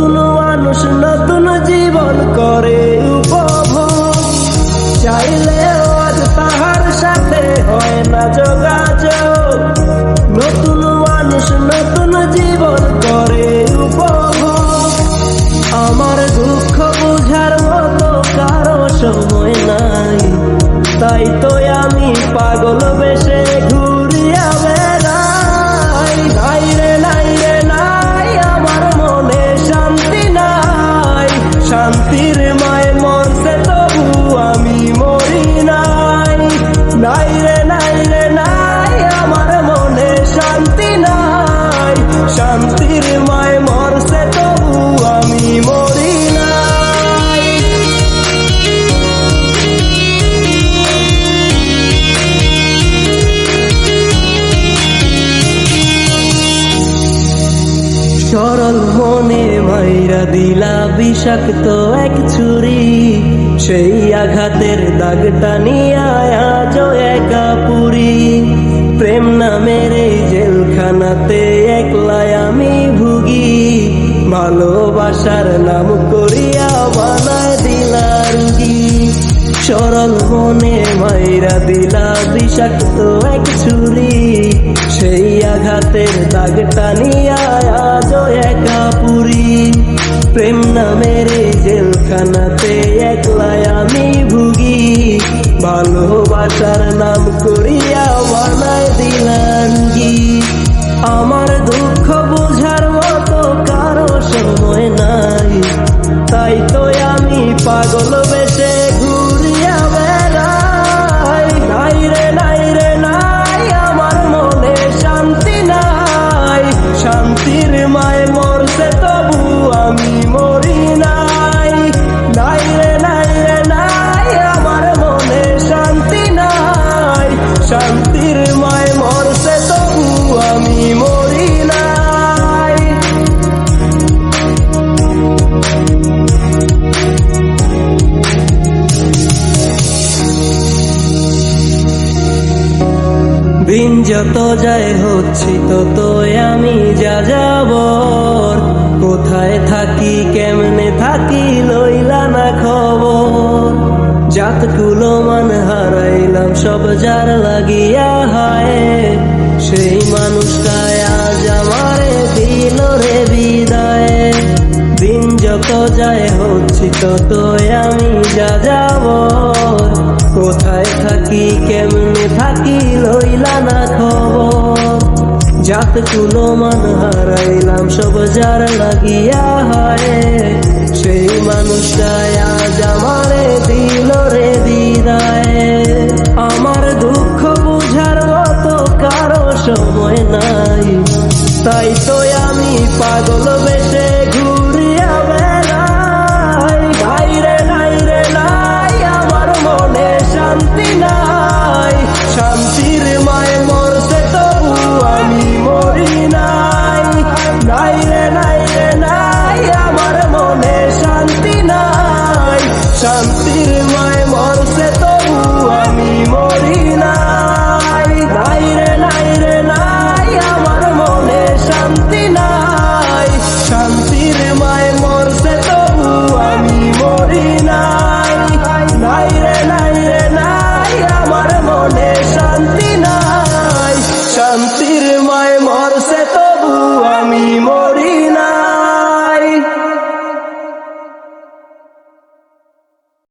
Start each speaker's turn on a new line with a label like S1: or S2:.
S1: নতুন মানুষ নতুন জীবন করে উপভোগ, চাইলেও আজ তাহার সাথে হয় না যোগাযোগ। নতুন মানুষ নতুন জীবন করে উপভোগ, আমার দুঃখ বুঝার মতো কারো সময় নাই, তাই তো আমি পাগল বেশে ঘুরিয়া বেড়াই। নাই রে নাই রে নাই, আমার মনে শান্তি নাই, শান্তির মায় মরছে তবু আমি মরি নাই। নাই রে নাই রে নাই, আমার মনে শান্তি নাই, শান্তির মায় মরছে তবু আমি মরি নাই। সরল মনে মাইরা দিলা বিষাক্ত এক ছুরি, সেই আঘাতের দাগটা নিয়ে আজও একা পুরি। প্রেম নামের এই জেলখানাতে একলাই আমি ভুগি, ভালোবাসার নাম করিয়া বানায় দিলা রুগী। সরল মনে মাইরা দিলা বিষাক্ত এক ছুরি, সেই আঘাতের দাগটা নিয়ে আজও একা পুরি। প্রেম নামের এই জেলখানাতে একলাই আমি ভুগি, ভালোবাসার নাম করিয়া বানায় দিলাম রুগী। আমার দুঃখ বুঝার মতো কারো সময় নাই, তাই তো আমি পাগল বেশে ঘুরিয়া বেড়াই। নাই রে নাই রে নাই, আমার মনে শান্তি নাই, শান্তির মায় মরছে তবু আমি মরি নাই। নাই রে নাই রে নাই, আমার মনে শান্তি নাই, শান্তির মায় মরছে তবু আমি মরি নাই। দিন যত যায় হচ্ছি তত আমি যা যাবর, কোথায় থাকি কেমনে থাকি লইলা না খবর। জাতগুলো মান হারাইলাম সব যার লাগিয়া হায়, সেই মানুষটাই আজ আমারে দিল রে বিদায়। দিন যত যায় হচ্ছি তত আমি যা যাবর, কোথায় থাকি কেমনে থাকি লইলা না খবর। জাতগুলো মান হারাইলাম সব যার লাগিয়া হয়, সেই মানুষটাই আজ আমারে দিল রে বিদায়। আমার দুঃখ বুঝার মতো কারো সময় নাই, তাই তো আমি পাগল বেশে ঘুরিয়া বেড়াই। নাই রে নাই রে নাই, আমার মনে শান্তি নাই, শান্তির মায় মরছে তবু আমি মরি নাই। নাই রে নাই রে নাই, আমার মনে শান্তি নাই, শান্তির মায় মরছে তবু আমি মরি নাই।